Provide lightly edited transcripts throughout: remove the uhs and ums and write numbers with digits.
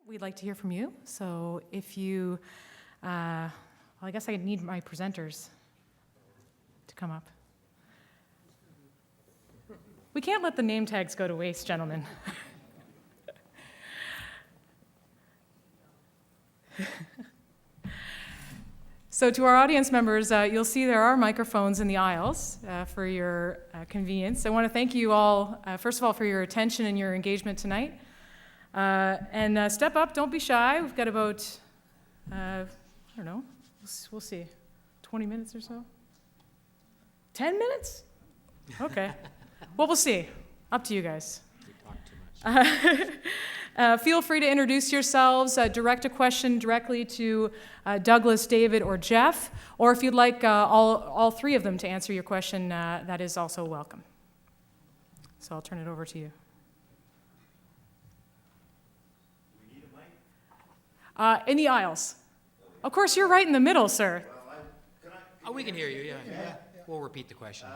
We'd like to hear from you. So if you, well, I guess I need my presenters to come up. We can't let the name tags go to waste, gentlemen. So to our audience members, you'll see there are microphones in the aisles for your convenience. I want to thank you all, first of all, for your attention and your engagement tonight. And step up, don't be shy. We've got about, I don't know, we'll see, 20 minutes or so? 10 minutes? Okay. Well, we'll see. Up to you guys. We talk too much. Feel free to introduce yourselves, direct a question directly to Douglas, David, or Jeff, or if you'd like all three of them to answer your question, that is also welcome. So I'll turn it over to you. Do we need a mic? In the aisles. Of course, you're right in the middle, sir. Oh, we can hear you, yeah. We'll repeat the question. So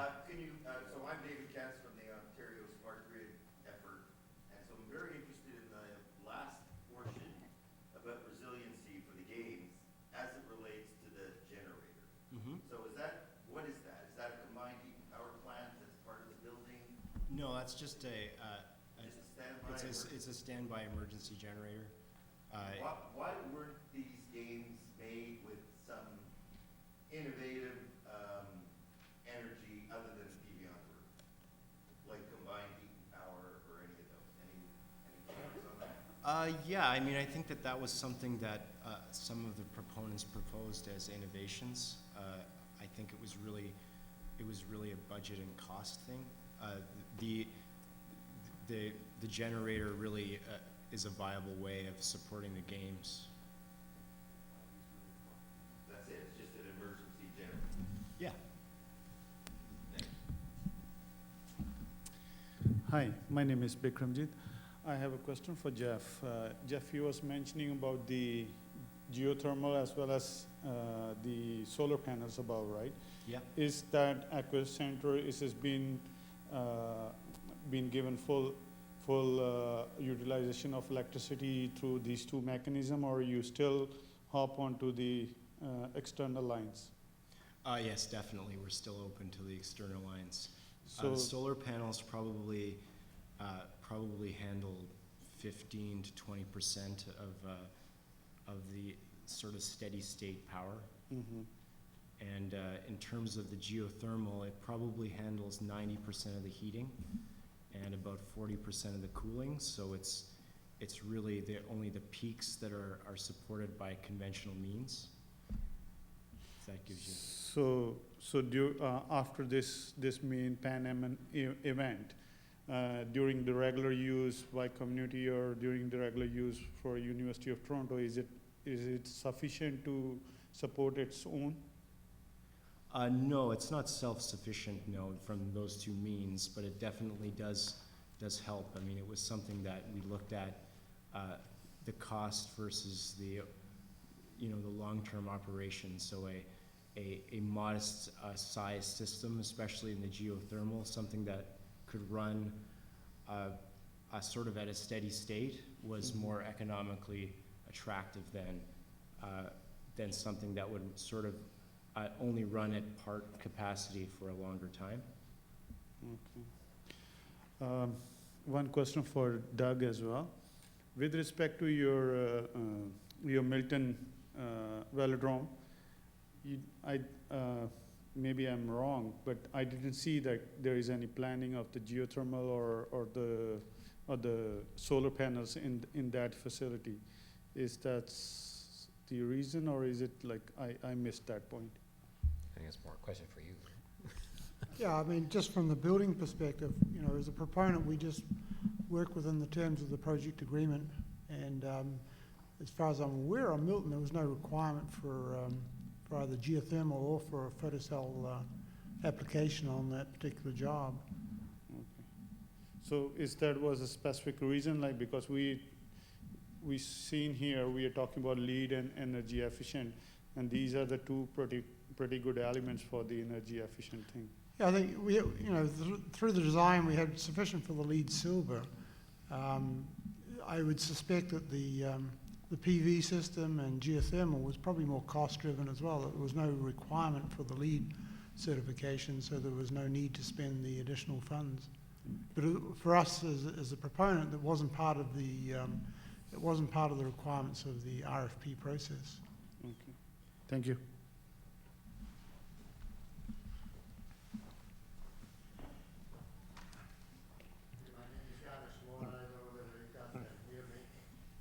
I'm David Katz from the Ontario Smart Grid effort, and so I'm very interested in the last portion about resiliency for the games as it relates to the generator. So what is that? Is that a combined heat and power plant that's part of the building? No, that's just a Standby? it's a standby emergency generator. Why weren't these games made with some innovative energy other than PV on the roof? Like combined heat and power or any of those? Any thoughts on that? Yeah, I mean, I think that was something that some of the proponents proposed as innovations. I think it was really a budget and cost thing. The generator really is a viable way of supporting the games. That's it, it's just an emergency generator. Yeah. Hi, my name is Bikramjit. I have a question for Jeff. Jeff, you was mentioning about the geothermal as well as the solar panels above, right? Yeah. Is that Aqua Center has been given full utilization of electricity through these two mechanisms, or you still hop onto the external lines? Yes, definitely. We're still open to the external lines. So the solar panels probably handle 15 to 20% of the sort of steady state power. mhm. And in terms of the geothermal, it probably handles 90% of the heating and about 40% of the cooling. So it's really only the peaks that are supported by conventional means. If that gives you. So after this main PanAm event, during the regular use by community or during the regular use for University of Toronto, is it sufficient to support its own? No, it's not self-sufficient, no, from those two means, but it definitely does help. I mean, it was something that we looked at, the cost versus the long-term operation. So a modest size system, especially in the geothermal, something that could run sort of at a steady state, was more economically attractive than something that would sort of only run at part capacity for a longer time. Okay. One question for Doug as well. With respect to your Milton velodrome, maybe I'm wrong, but I didn't see that there is any planning of the geothermal or the solar panels in that facility. Is that the reason, or is it like I missed that point? I think it's more a question for you. Yeah, I mean, just from the building perspective, as a proponent, we just work within the terms of the project agreement. And as far as I'm aware, on Milton, there was no requirement for either geothermal or for a photocell application on that particular job. Okay. So was a specific reason, like because we seen here, we are talking about lead and energy efficient, and these are the two pretty good elements for the energy efficient thing. Yeah, I think through the design we had sufficient for the lead silver. I would suspect that the PV system and geothermal was probably more cost-driven as well. There was no requirement for the LEED certification, so there was no need to spend the additional funds. But for us as a proponent, that wasn't part of the requirements of the RFP process. Okay. Thank you. My name is Janusz Moore. I don't know whether you guys can hear me.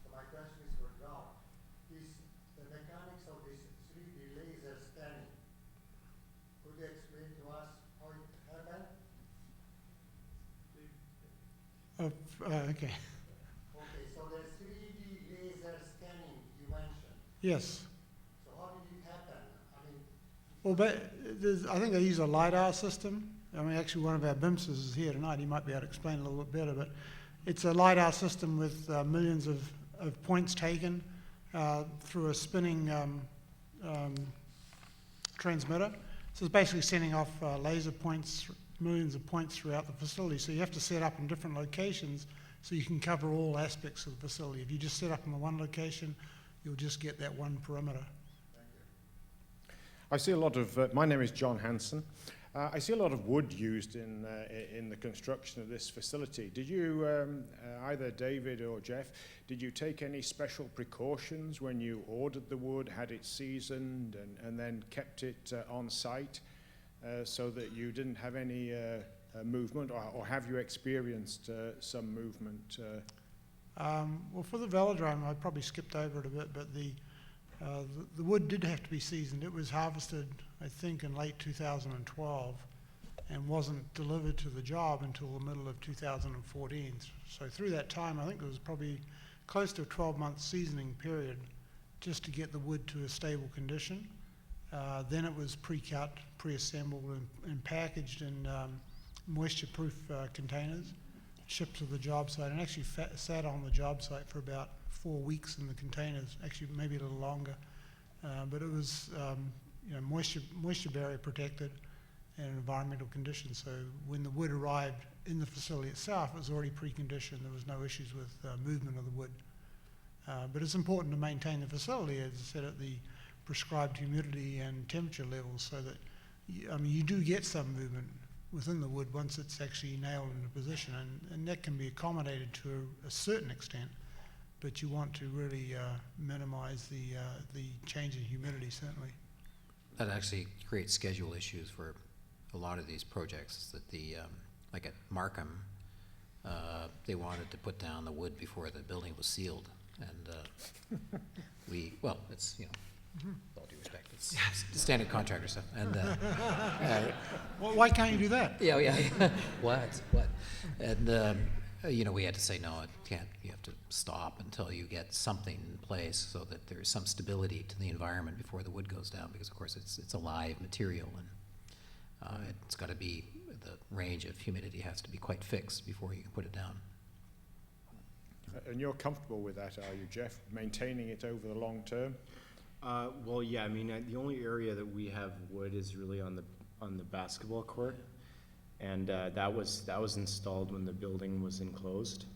So my question is for Rob. Is the mechanics of this 3D laser scanning, could you explain to us how it happened? Okay. Okay, so the 3D laser scanning you mentioned, Yes. so how did it happen? I mean, Well, I think they use a LiDAR system. I mean, actually, one of our BIMSers is here tonight. He might be able to explain a little bit better. But it's a LiDAR system with millions of points taken through a spinning transmitter. So it's basically sending off laser points, millions of points throughout the facility. So you have to set up in different locations so you can cover all aspects of the facility. If you just set up in the one location, you'll just get that one perimeter. I see a lot of, my name is John Hanson. I see a lot of wood used in the construction of this facility. Did you, either David or Jeff, did you take any special precautions when you ordered the wood, had it seasoned, and then kept it on site so that you didn't have any movement, or have you experienced some movement? Well, for the velodrome, I probably skipped over it a bit, but the wood did have to be seasoned. It was harvested, I think, in late 2012 and wasn't delivered to the job until the middle of 2014. So through that time, I think there was probably close to a 12-month seasoning period just to get the wood to a stable condition. Then it was pre-cut, pre-assembled, and packaged in moisture-proof containers, shipped to the job site, and actually sat on the job site for about 4 weeks in the containers, actually maybe a little longer. But it was moisture barrier protected and environmental conditions. So when the wood arrived in the facility itself, it was already preconditioned. There was no issues with movement of the wood. But it's important to maintain the facility, as I said, at the prescribed humidity and temperature levels, so that you do get some movement within the wood once it's actually nailed into position, and that can be accommodated to a certain extent. But you want to really minimize the change in humidity, certainly. That actually creates schedule issues for a lot of these projects. That like at Markham, they wanted to put down the wood before the building was sealed, and it's with all due respect, it's standard contractor stuff. And Well, why can't you do that? yeah. What? And we had to say, no, it can't. You have to stop until you get something in place so that there's some stability to the environment before the wood goes down, because of course it's a live material, and it's got to be, the range of humidity has to be quite fixed before you can put it down. And you're comfortable with that, are you, Jeff, maintaining it over the long term? Well, yeah, I mean, the only area that we have wood is really on the basketball court. And that was installed when the building was enclosed.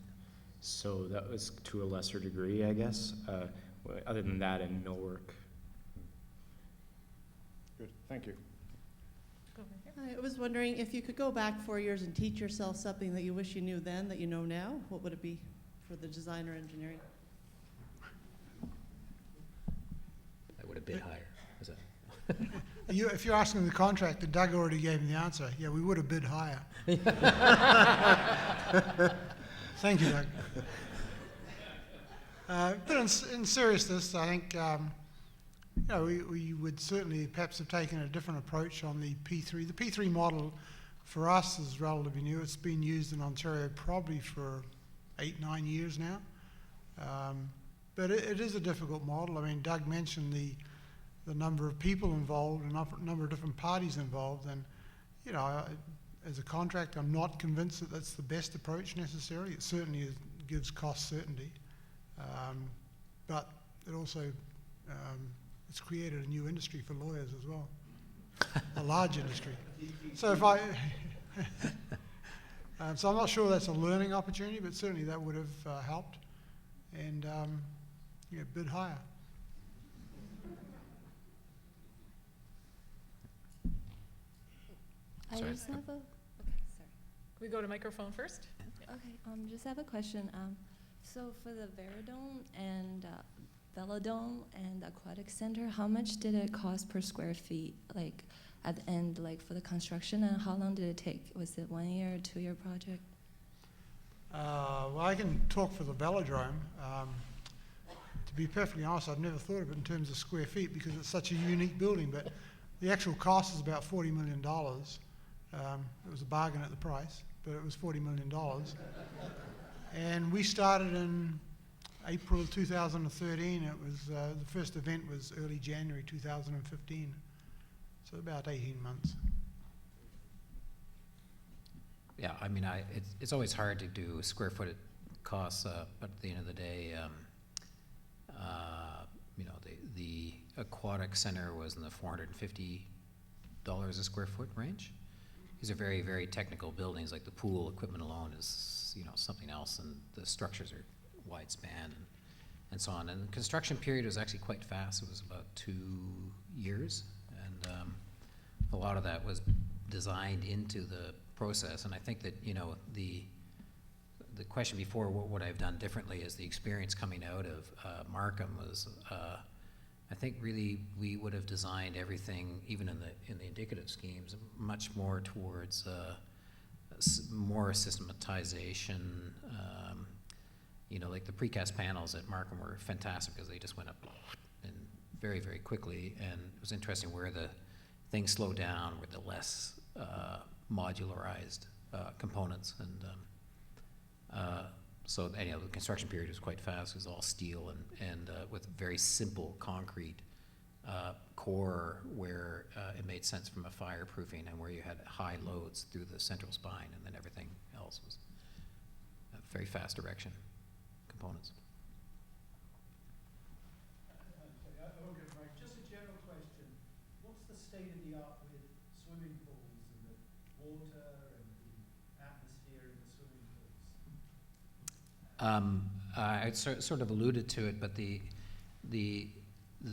So that was to a lesser degree, I guess. Other than that, and millwork. Good, thank you. I was wondering if you could go back 4 years and teach yourself something that you wish you knew then that you know now, what would it be for the design or engineering? I would have bid higher. Is that? If you're asking the contractor, Doug already gave me the answer. Yeah, we would have bid higher. Thank you, Doug. But in seriousness, I think we would certainly perhaps have taken a different approach on the P3. The P3 model for us is relatively new. It's been used in Ontario probably for 8-9 years now. But it is a difficult model. I mean, Doug mentioned the number of people involved, a number of different parties involved, and as a contractor, I'm not convinced that that's the best approach necessarily. It certainly gives cost certainty, but it also it's created a new industry for lawyers as well, a large industry. So so I'm not sure that's a learning opportunity, but certainly that would have helped. and bid higher. I Sorry. just have a, Can we go to microphone first? just have a question. So for the Veradome and Velodome and Aquatic Center, how much did it cost per square feet, like at the end, like for the construction, and how long did it take? Was it 1 year or 2 year project? Well, I can talk for the Velodrome. To be perfectly honest, I've never thought of it in terms of square feet because it's such a unique building, but the actual cost is about $40 million. It was a bargain at the price, but it was $40 million. And we started in April of 2013. It was the first event was early January 2015, so about 18 months. Yeah, I mean, it's always hard to do square foot costs, but at the end of the day, the aquatic center was in the $450 a square foot range. These are very, very technical buildings. Like the pool equipment alone is, something else, and the structures are wide span and so on. And the construction period was actually quite fast. It was about 2 years, and a lot of that was designed into the process. And I think that the question before, what would I have done differently, is the experience coming out of Markham was. I think really we would have designed everything, even in the indicative schemes, much more towards more systematization. Like the precast panels at Markham were fantastic because they just went up and very, very quickly. And it was interesting where the things slowed down were the less modularized components. And so anyhow, the construction period was quite fast. It was all steel and with very simple concrete core where it made sense from a fireproofing, and where you had high loads through the central spine, and then everything else was very fast erection components. Just a general question. What's the state of the art with swimming pools and the water and the atmosphere in the swimming pools? I sort of alluded to it, but the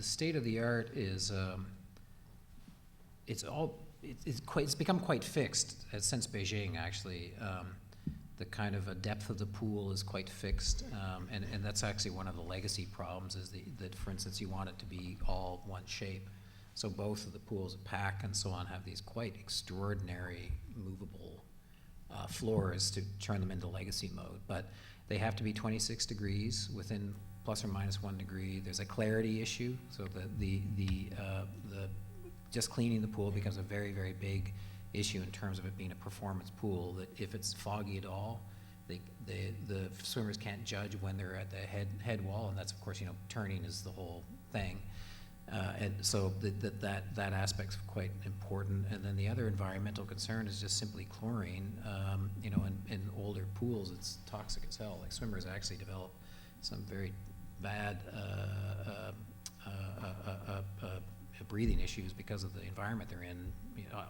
state of the art is it's become quite fixed since Beijing, actually. The kind of a depth of the pool is quite fixed, and that's actually one of the legacy problems, is that, for instance, you want it to be all one shape. So both of the pools, PAC and so on, have these quite extraordinary movable floors to turn them into legacy mode. But they have to be 26 degrees within plus or minus 1 degree. There's a clarity issue, so the just cleaning the pool becomes a very, very big issue in terms of it being a performance pool. That if it's foggy at all, the swimmers can't judge when they're at the head wall, and that's, of course, turning is the whole thing. And so that aspect's quite important. And then the other environmental concern is just simply chlorine. In older pools, it's toxic as hell. Like, swimmers actually develop some very bad breathing issues because of the environment they're in,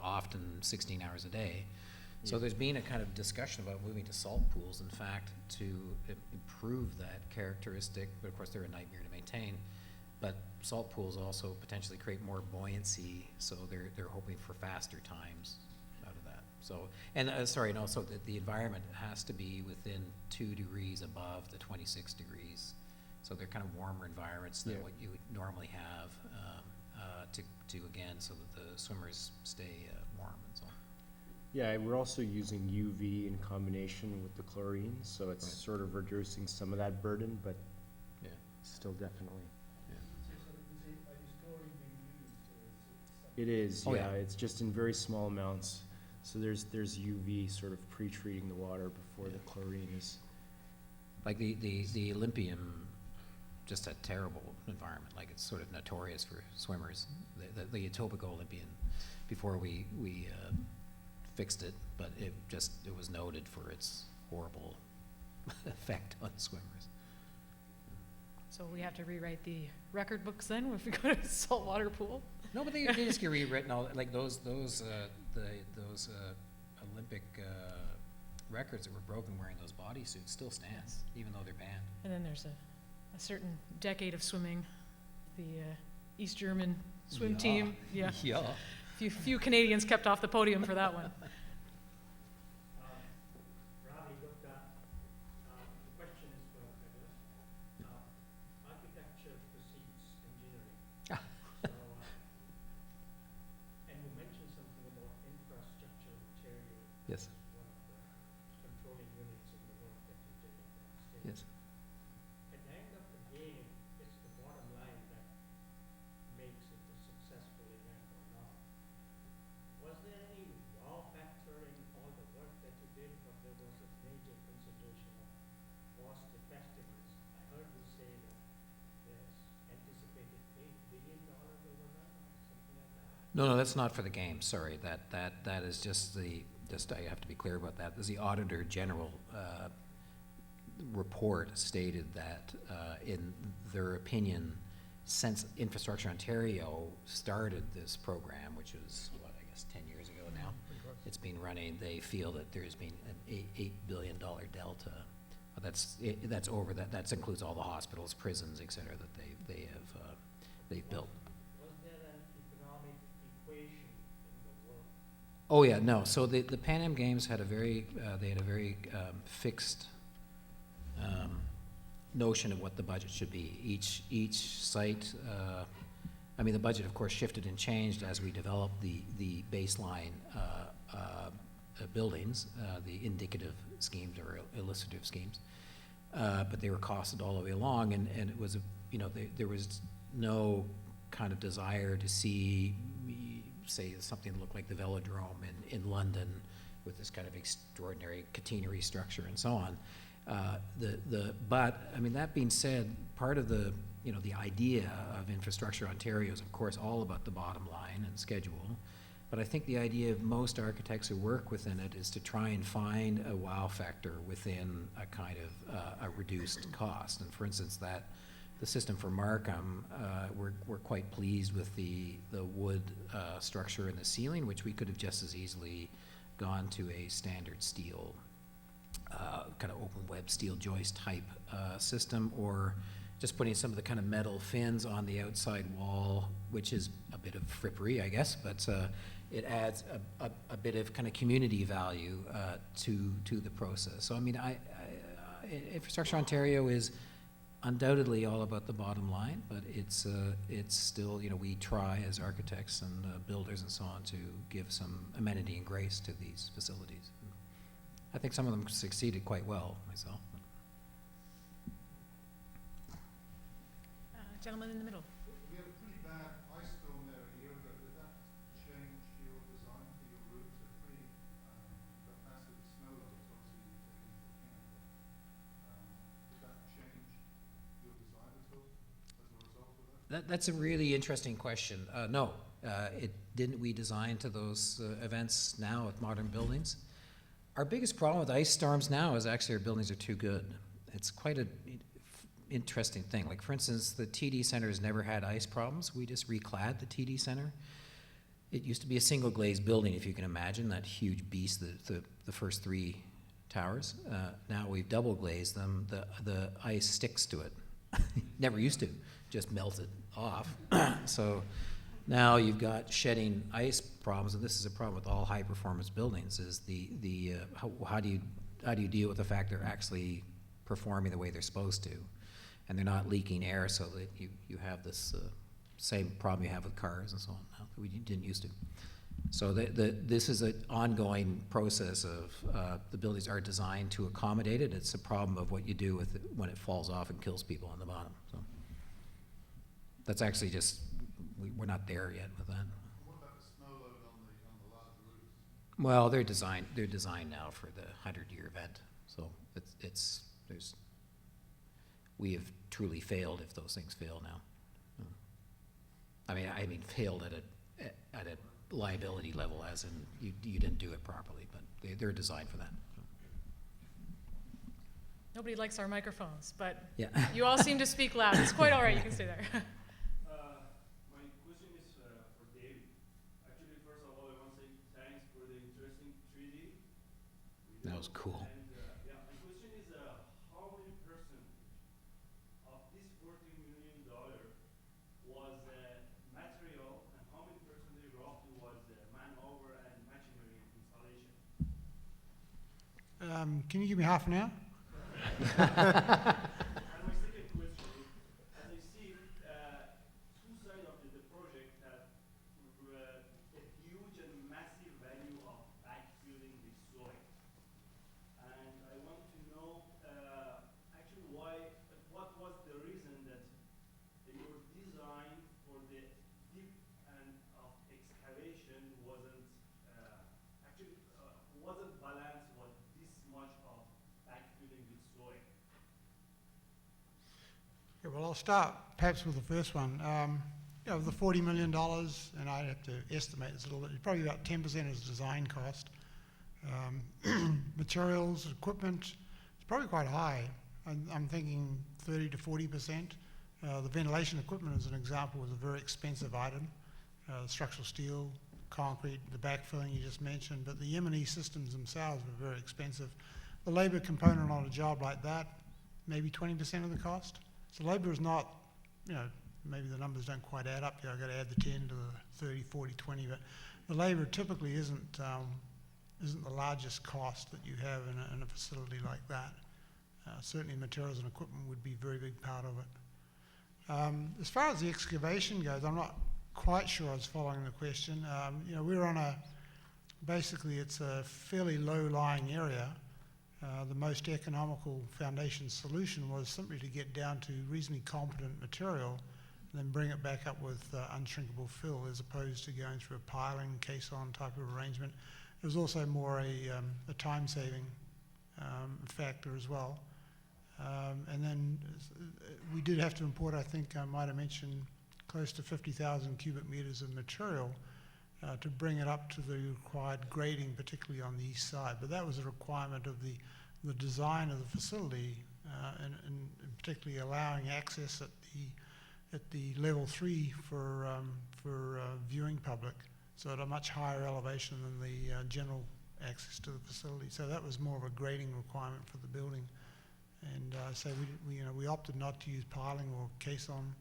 often 16 hours a day. So there's been a kind of discussion about moving to salt pools, in fact, to improve that characteristic. But of course, they're a nightmare to maintain. But salt pools also potentially create more buoyancy, so they're hoping for faster times out of that. So, and also the environment has to be within 2 degrees above the 26 degrees. So they're kind of warmer environments than what you would normally have to again, so that the swimmers stay warm and so on. Yeah, we're also using UV in combination with the chlorine, so it's sort of reducing some of that burden, but still definitely. Are you chlorine being used? It is, Oh, yeah. yeah. It's just in very small amounts. So there's UV sort of pre-treating the water before the chlorine is. Like the Olympium, just a terrible environment. Like, it's sort of notorious for swimmers. The Etobicoke Olympian, before we fixed it, but it was noted for its horrible effect on swimmers. So we have to rewrite the record books then if we go to a saltwater pool? No, but they just get rewritten. All like those Olympic records that were broken wearing those bodysuits still stand, even though they're banned. And then there's a certain decade of swimming. The East German swim Yeah. team. Yeah. Yeah. Few Canadians kept off the podium for that one. Ravi Gupta, the question is for Douglas. Architecture precedes engineering. So, and you mentioned something about infrastructure material Yes. as one of the controlling units in the work that you did at that stage. Yes. At the end of the game, it's the bottom line that makes it a successful event or not. Was there any wow factor in all the work that you did, but there was a major consideration of cost effectiveness? I heard you say that there's anticipated $8 billion overrun or something like that. No, that's not for the game. Sorry, that is just I have to be clear about that. The Auditor General report stated that in their opinion, since Infrastructure Ontario started this program, which was what, I guess 10 years ago now, it's been running, they feel that there's been an $8 billion delta. That's over that includes all the hospitals, prisons, et cetera, that they've built. Was there an economic equation in the work? Oh yeah, no. So the PanAm Games had a very fixed notion of what the budget should be. Each site, I mean, the budget of course shifted and changed as we developed the baseline buildings, the indicative schemes or illustrative schemes, but they were costed all the way along, and it was there was no kind of desire to see, say, something that looked like the Velodrome in London with this kind of extraordinary catenary structure and so on. But I mean, that being said, part of the idea of Infrastructure Ontario is of course all about the bottom line and schedule. But I think the idea of most architects who work within it is to try and find a wow factor within a kind of a reduced cost. And for instance, the system for Markham, we're quite pleased with the wood structure in the ceiling, which we could have just as easily gone to a standard steel, kind of open web steel joist type system, or just putting some of the kind of metal fins on the outside wall, which is a bit of frippery, I guess, but it adds a bit of kind of community value to the process. So I mean, Infrastructure Ontario is undoubtedly all about the bottom line, but it's still, we try as architects and builders and so on to give some amenity and grace to these facilities. I think some of them succeeded quite well myself. Gentleman in the middle. We had a pretty bad ice storm there a year ago. Did that change your design for your routes? A pretty got massive snow loads, obviously you take into account. Did that change your design at all as a result of that? That's a really interesting question. No, it didn't. We design to those events now with modern buildings. Our biggest problem with ice storms now is actually our buildings are too good. It's quite an interesting thing. Like for instance, the TD Centre has never had ice problems. We just reclad the TD Centre. It used to be a single glazed building, if you can imagine, that huge beast, the first three towers. Now we've double glazed them. The ice sticks to it. Never used to, just melted off. So now you've got shedding ice problems, and this is a problem with all high performance buildings, is how do you deal with the fact they're actually performing the way they're supposed to, and they're not leaking air, so that you have this same problem you have with cars and so on now that we didn't used to. So this is an ongoing process of the buildings are designed to accommodate it. It's a problem of what you do with it when it falls off and kills people on the bottom. So that's actually just, we're not there yet with that. What about the snow load on the large roofs? Well, they're designed now for the 100-year event. So we have truly failed if those things fail now. I mean failed at a liability level, as in you didn't do it properly, but they're designed for that. Nobody likes our microphones, but Yeah. you all seem to speak loud. It's quite all right. You can stay there. My question is for David. Actually, first of all, I want to say thanks for the interesting 3D. That was cool. And my question is, how many percent of this Can you give me half an hour? And my second question is, as I see two sides of the project have a huge and massive value of backfilling the soil. And I want to know actually what was the reason that your design for the deep and of excavation wasn't balanced with this much of backfilling with soil. Yeah, well, I'll start perhaps with the first one. You know, the $40 million, and I'd have to estimate this a little bit, probably about 10% is design cost. Materials, equipment, it's probably quite high. I'm thinking 30 to 40%. The ventilation equipment, as an example, was a very expensive item. Structural steel, concrete, the backfilling you just mentioned, but the M&E systems themselves were very expensive. The labor component on a job like that, maybe 20% of the cost. So labor is not, you know, maybe the numbers don't quite add up here. I've got to add the 10 to the 30, 40, 20, but the labor typically isn't the largest cost that you have in a facility like that. Certainly materials and equipment would be a very big part of it. As far as the excavation goes, I'm not quite sure I was following the question. You know, we're on basically it's a fairly low-lying area. The most economical foundation solution was simply to get down to reasonably competent material and then bring it back up with unshrinkable fill as opposed to going through a piling, caisson type of arrangement. It was also more a time-saving factor as well. And then we did have to import, I think I might have mentioned, close to 50,000 cubic meters of material to bring it up to the required grading, particularly on the east side. But that was a requirement of the design of the facility, and particularly allowing access at the level 3 for viewing public, so at a much higher elevation than the general access to the facility. So that was more of a grading requirement for the building. And so we opted not to use piling or caisson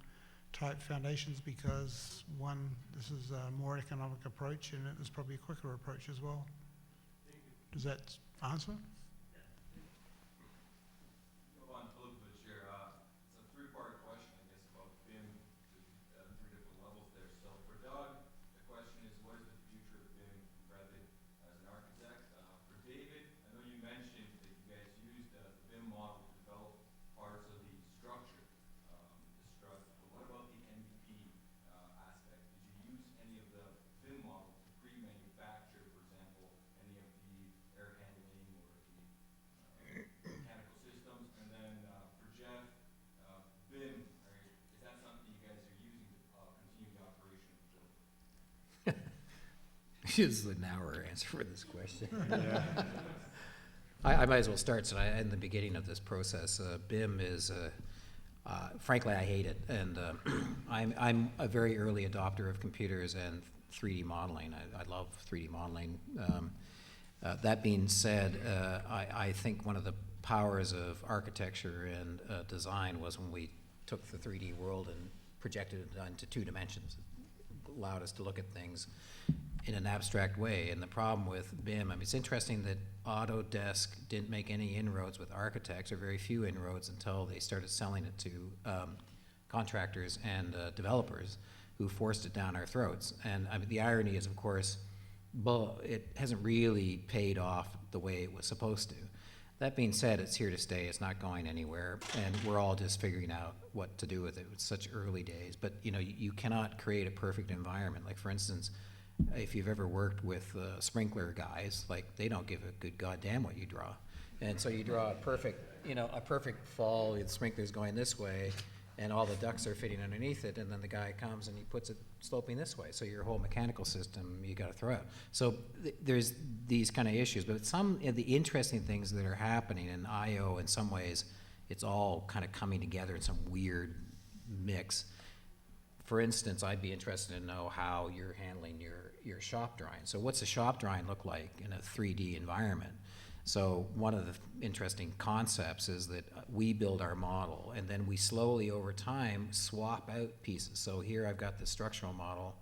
type foundations because, one, this is a more economic approach and it was probably a quicker approach as well. Does that answer? Is the hour answer for this question. Yeah. I might as well start. So in the beginning of this process, BIM is, frankly, I hate it. And I'm a very early adopter of computers and 3D modeling. I love 3D modeling. That being said, I think one of the powers of architecture and design was when we took the 3D world and projected it into 2 dimensions. It allowed us to look at things in an abstract way. And the problem with BIM, I mean, it's interesting that Autodesk didn't make any inroads with architects, or very few inroads, until they started selling it to contractors and developers who forced it down our throats. And I mean, the irony is, of course, it hasn't really paid off the way it was supposed to. That being said, it's here to stay. It's not going anywhere, and we're all just figuring out what to do with it. It's such early days, but you know, you cannot create a perfect environment. Like, for instance, if you've ever worked with sprinkler guys, like, they don't give a good goddamn what you draw. And so you draw a perfect fall, the sprinkler's going this way, and all the ducts are fitting underneath it, and then the guy comes and he puts it sloping this way. So your whole mechanical system, you gotta throw out. So there's these kind of issues, but some of the interesting things that are happening in IO, in some ways, it's all kind of coming together in some weird mix. For instance, I'd be interested to know how you're handling your shop drawing. So what's a shop drawing look like in a 3D environment? So one of the interesting concepts is that we build our model, and then we slowly over time swap out pieces. So here I've got the structural model.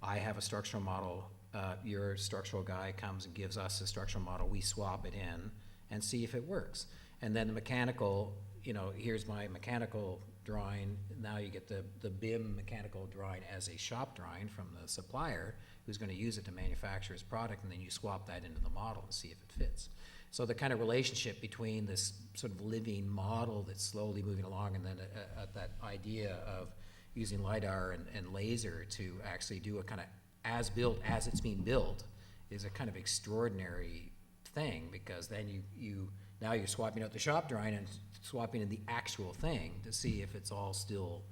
I have a structural model. Your structural guy comes and gives us a structural model. We swap it in, and see if it works. And then the mechanical, here's my mechanical drawing. Now you get the BIM mechanical drawing as a shop drawing from the supplier who's going to use it to manufacture his product, and then you swap that into the model and see if it fits. So the kind of relationship between this sort of living model that's slowly moving along, and then that idea of using LiDAR and laser to actually do a kind of as-built, as it's being built, is a kind of extraordinary thing, because then now you're swapping out the shop drawing and swapping in the actual thing to see if it's all still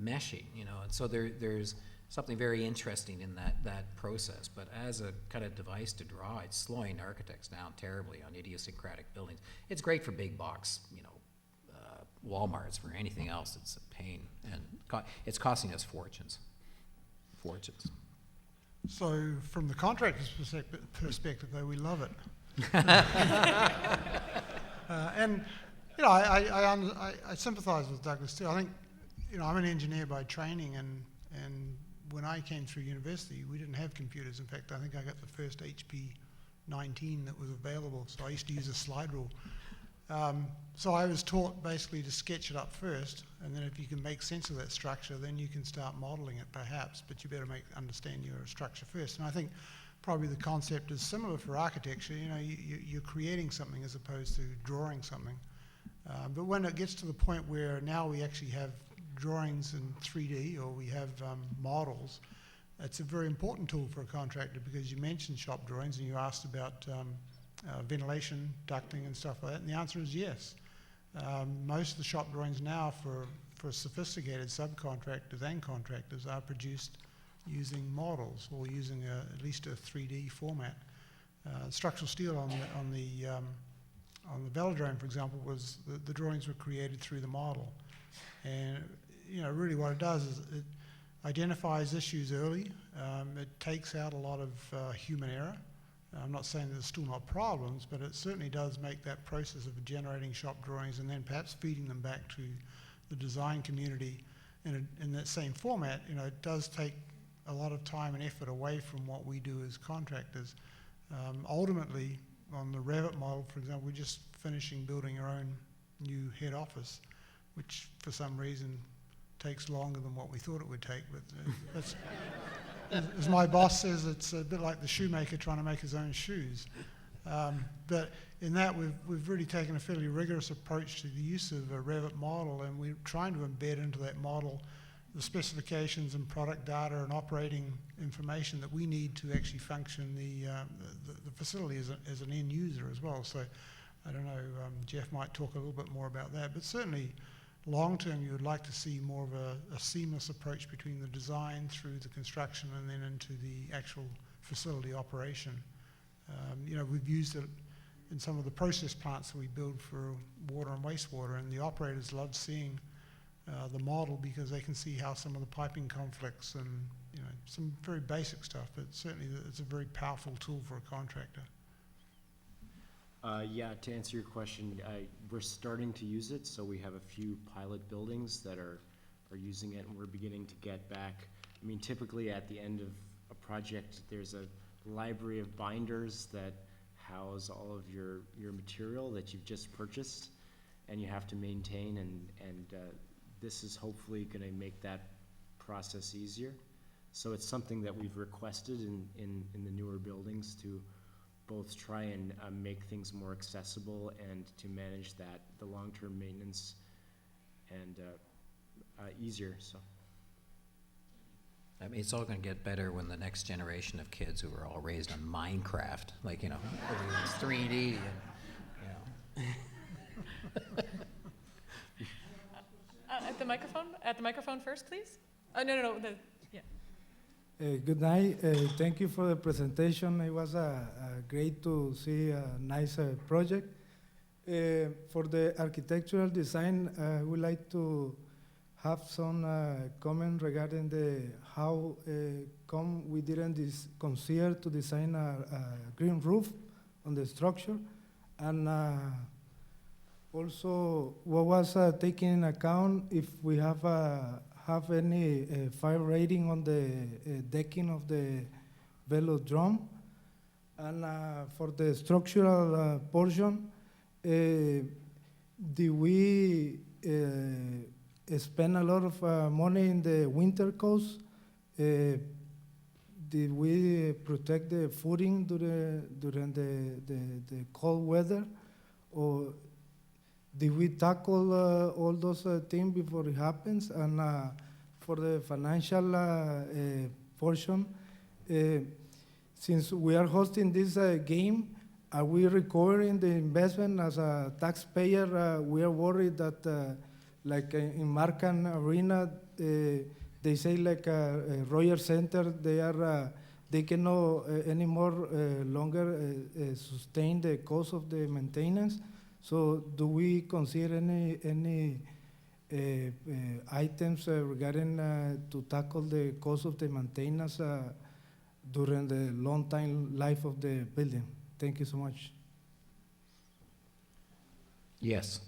meshing, and so there's something very interesting in that process. But as a kind of device to draw, it's slowing architects down terribly on idiosyncratic buildings. It's great for big box, Walmarts. For anything else, it's a pain, and it's costing us fortunes. So from the contractor's perspective, though, we love it. And I sympathise with Douglas too. I think, I'm an engineer by training, and when I came through university, we didn't have computers. In fact, I think I got the first HP 19 that was available, so I used to use a slide rule. So I was taught basically to sketch it up first, and then if you can make sense of that structure, then you can start modelling it perhaps, but you better understand your structure first. And I think probably the concept is similar for architecture. You're creating something as opposed to drawing something. But when it gets to the point where now we actually have drawings in 3D, or we have models, it's a very important tool for a contractor, because you mentioned shop drawings and you asked about ventilation, ducting and stuff like that, and the answer is yes. Most of the shop drawings now for sophisticated subcontractors and contractors are produced using models, or using at least a 3D format. Structural steel on the velodrome, for example, was the drawings were created through the model. And really what it does is it identifies issues early. It takes out a lot of human error. I'm not saying there's still not problems, but it certainly does make that process of generating shop drawings and then perhaps feeding them back to the design community in that same format. It does take a lot of time and effort away from what we do as contractors. Ultimately, on the Revit model, for example, we're just finishing building our own new head office, which for some reason takes longer than what we thought it would take. But that's, as my boss says, it's a bit like the shoemaker trying to make his own shoes. But in that, we've really taken a fairly rigorous approach to the use of a Revit model, and we're trying to embed into that model the specifications and product data and operating information that we need to actually function the facility as an end user as well. So I don't know, Jeff might talk a little bit more about that, but certainly long term you would like to see more of a seamless approach between the design through the construction and then into the actual facility operation. We've used it in some of the process plants that we build for water and wastewater, and the operators love seeing the model, because they can see how some of the piping conflicts and some very basic stuff, but certainly it's a very powerful tool for a contractor. Yeah, to answer your question, we're starting to use it, so we have a few pilot buildings that are using it, and we're beginning to get back. I mean, typically at the end of a project, there's a library of binders that house all of your material that you've just purchased, and you have to maintain, and this is hopefully going to make that process easier. So it's something that we've requested in the newer buildings to both try and make things more accessible and to manage the long-term maintenance and easier. So. I mean, it's all going to get better when the next generation of kids who are all raised on Minecraft, everything's 3D, At the microphone first, please. No. Good night. Thank you for the presentation. It was great to see a nice project. For the architectural design, I would like to have some comment regarding how come we didn't consider to design a green roof on the structure, and also what was taken in account if we have any fire rating on the decking of the velodrome. And for the structural portion, did we spend a lot of money in the winter course? Did we protect the footing during the cold weather? Or did we tackle all those things before it happens? And for the financial portion, since we are hosting this game, are we recovering the investment as a taxpayer? We are worried that, like in Markham Arena, they say like Royal Center, they cannot anymore longer sustain the cost of the maintenance. So do we consider any items regarding to tackle the cost of the maintenance during the long time life of the building? Thank you so much. Yes.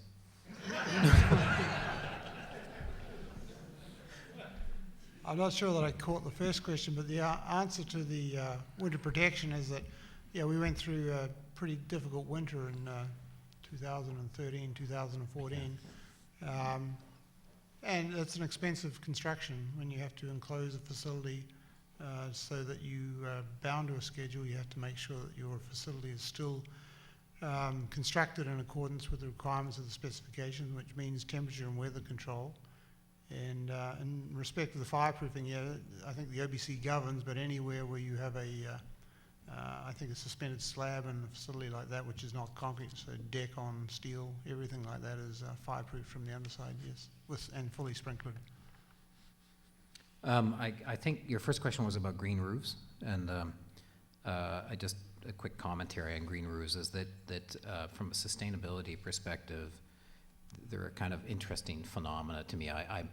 I'm not sure that I caught the first question, but the answer to the winter protection is that, yeah, we went through a pretty difficult winter in 2013, 2014. And it's an expensive construction when you have to enclose a facility so that you bound to a schedule. You have to make sure that your facility is still constructed in accordance with the requirements of the specifications, which means temperature and weather control. And in respect to the fireproofing, yeah, I think the OBC governs, but anywhere where you have I think a suspended slab in a facility like that, which is not concrete, so deck on steel, everything like that is fireproof from the underside, yes, and fully sprinkled. I think your first question was about green roofs, and I just a quick commentary on green roofs is that from a sustainability perspective, they're a kind of interesting phenomena to me. I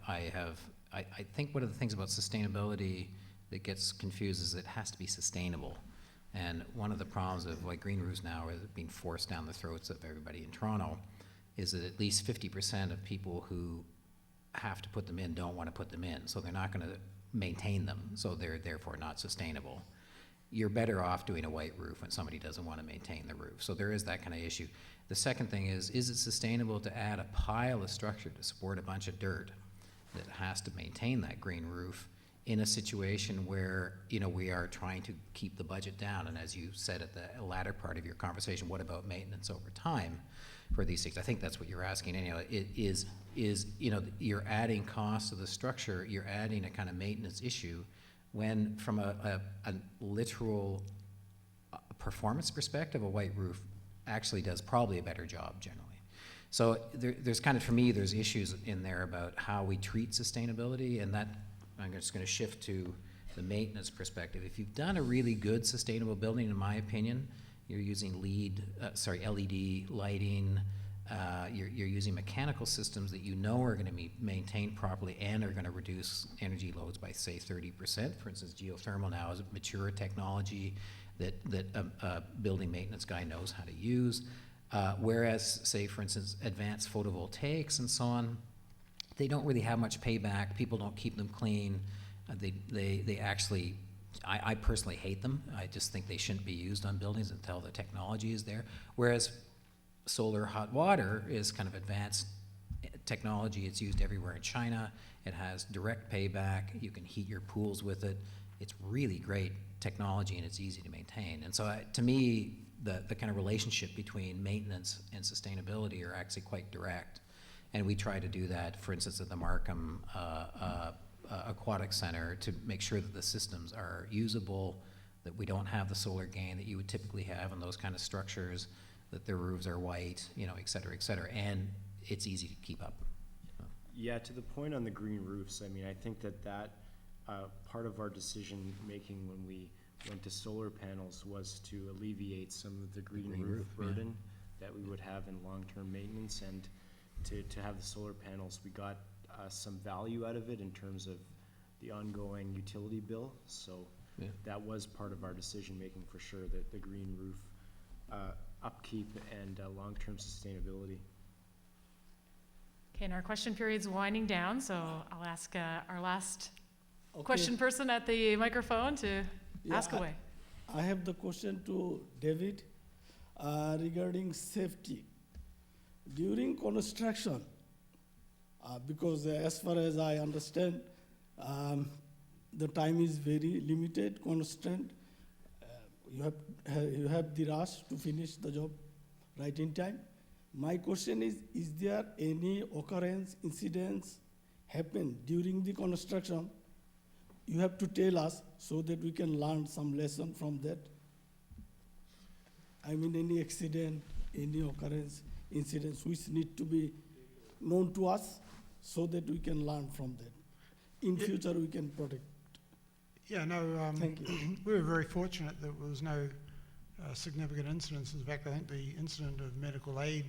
think one of the things about sustainability that gets confused is it has to be sustainable. And one of the problems of like green roofs now are being forced down the throats of everybody in Toronto is that at least 50% of people who have to put them in don't want to put them in. So they're not going to maintain them. So they're therefore not sustainable. You're better off doing a white roof when somebody doesn't want to maintain the roof. So there is that kind of issue. The second thing is it sustainable to add a pile of structure to support a bunch of dirt that has to maintain that green roof in a situation where, you know, we are trying to keep the budget down? And as you said at the latter part of your conversation, what about maintenance over time for these things? I think that's what you're asking anyway. It is, you know, you're adding costs to the structure, you're adding a kind of maintenance issue when from a literal performance perspective, a white roof actually does probably a better job generally. So there's kind of, for me, there's issues in there about how we treat sustainability, and that I'm just going to shift to the maintenance perspective. If you've done a really good sustainable building, in my opinion, you're using LED lighting, you're using mechanical systems that you know are going to be maintained properly and are going to reduce energy loads by, say, 30%. For instance, geothermal now is a mature technology that a building maintenance guy knows how to use. Whereas, say, for instance, advanced photovoltaics and so on, they don't really have much payback. People don't keep them clean. They actually, I personally hate them. I just think they shouldn't be used on buildings until the technology is there. Whereas solar hot water is kind of advanced technology. It's used everywhere in China. It has direct payback. You can heat your pools with it. It's really great technology and it's easy to maintain. And so to me, the kind of relationship between maintenance and sustainability are actually quite direct. And we try to do that, for instance, at the Markham Aquatic Center to make sure that the systems are usable, that we don't have the solar gain that you would typically have in those kind of structures, that their roofs are white, you know, et cetera, and it's easy to keep up. Yeah, to the point on the green roofs, I mean, I think that part of our decision making when we went to solar panels was to alleviate some of the green roof burden that we would have in long-term maintenance, and to have the solar panels, we got some value out of it in terms of the ongoing utility bill. So that was part of our decision making for sure, that the green roof upkeep and long-term sustainability. Okay, and our question period's winding down, so I'll ask our last question person at the microphone to ask away. I have the question to David regarding safety. During construction, because as far as I understand, the time is very limited, constraint. You have the rush to finish the job right in time. My question is there any occurrence, incidents happen during the construction? You have to tell us so that we can learn some lesson from that. I mean, any accident, any occurrence, incidents which need to be known to us so that we can learn from that. In future, we can protect. Yeah, no, Thank you. we were very fortunate that there was no significant incidents. In fact, I think the incident of medical aid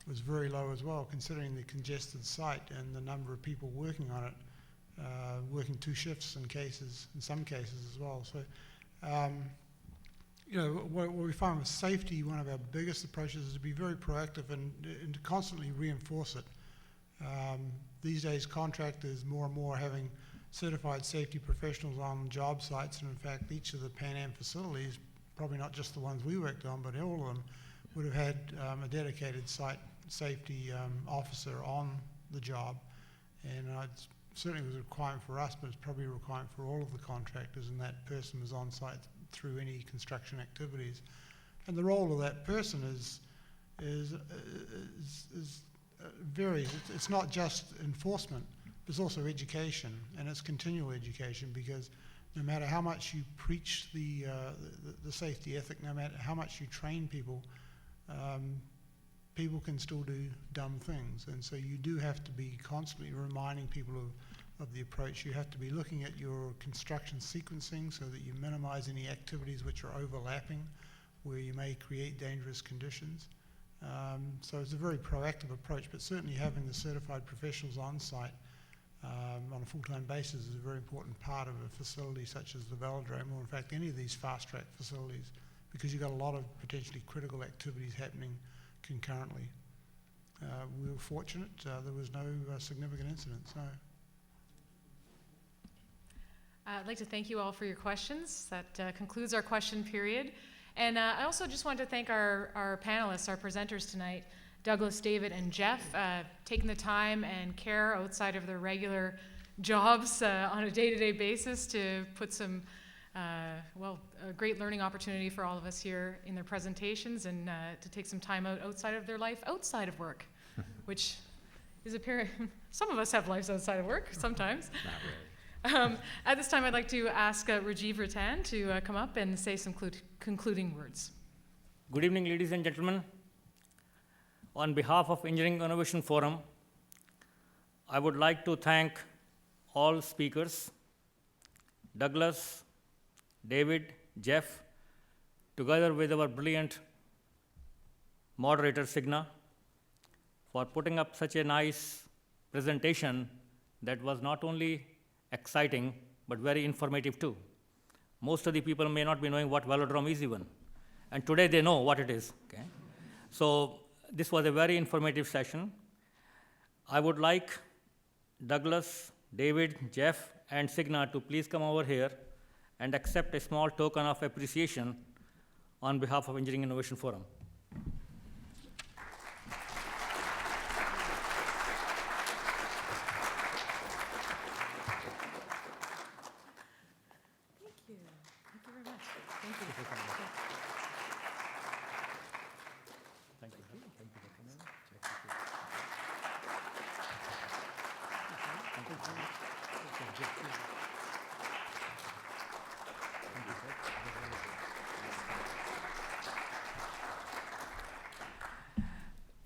was very low as well, considering the congested site and the number of people working on it, working 2 shifts in some cases as well. So, you know, what we find with safety, one of our biggest approaches is to be very proactive and to constantly reinforce it. These days, contractors more and more having certified safety professionals on job sites, and in fact, each of the PanAm facilities, probably not just the ones we worked on, but all of them, would have had a dedicated site safety officer on the job. And it certainly was a requirement for us, but it's probably a requirement for all of the contractors, and that person was on site through any construction activities. And the role of that person varies. It's not just enforcement, there's also education, and it's continual education, because no matter how much you preach the safety ethic, no matter how much you train people, people can still do dumb things. And so you do have to be constantly reminding people of the approach. You have to be looking at your construction sequencing so that you minimize any activities which are overlapping, where you may create dangerous conditions. So it's a very proactive approach, but certainly having the certified professionals on site on a full-time basis is a very important part of a facility such as the velodrome, or in fact any of these fast-track facilities, because you've got a lot of potentially critical activities happening concurrently. We were fortunate, there was no significant incidents, no. I'd like to thank you all for your questions. That concludes our question period. And I also just wanted to thank our panelists, our presenters tonight, Douglas, David, and Jeff, taking the time and care outside of their regular jobs on a day-to-day basis to put some, a great learning opportunity for all of us here in their presentations, and to take some time outside of their life, outside of work, which is some of us have lives outside of work sometimes. Not really. At this time, I'd like to ask Rajiv Ratan to come up and say some concluding words. Good evening, ladies and gentlemen. On behalf of Engineering Innovation Forum, I would like to thank all speakers, Douglas, David, Jeff, together with our brilliant moderator, Signa, for putting up such a nice presentation that was not only exciting, but very informative too. Most of the people may not be knowing what velodrome is even, and today they know what it is. Okay? So this was a very informative session. I would like Douglas, David, Jeff, and Signa to please come over here and accept a small token of appreciation on behalf of Engineering Innovation Forum.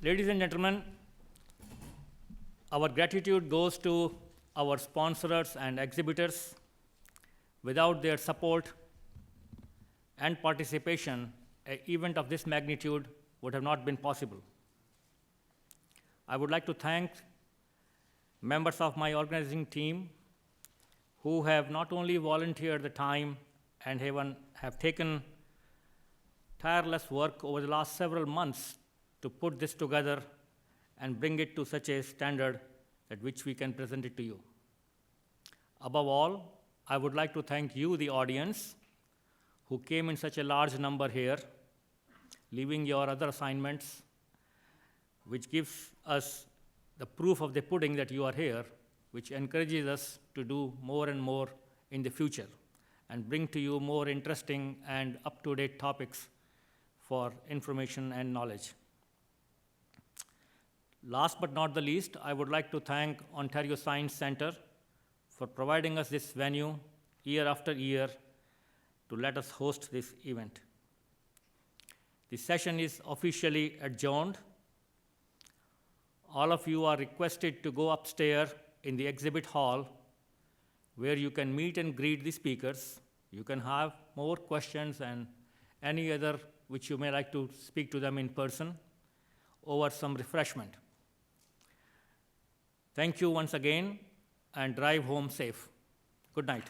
Ladies and gentlemen, our gratitude goes to our sponsors and exhibitors. Without their support and participation, an event of this magnitude would have not been possible. I would like to thank members of my organizing team who have not only volunteered the time and have taken tireless work over the last several months to put this together and bring it to such a standard at which we can present it to you. Above all, I would like to thank you, the audience, who came in such a large number here, leaving your other assignments, which gives us the proof of the pudding that you are here, which encourages us to do more and more in the future and bring to you more interesting and up-to-date topics for information and knowledge. Last but not the least, I would like to thank Ontario Science Centre for providing us this venue year after year to let us host this event. The session is officially adjourned. All of you are requested to go upstairs in the exhibit hall where you can meet and greet the speakers. You can have more questions and any other which you may like to speak to them in person over some refreshment. Thank you once again, and drive home safe. Good night.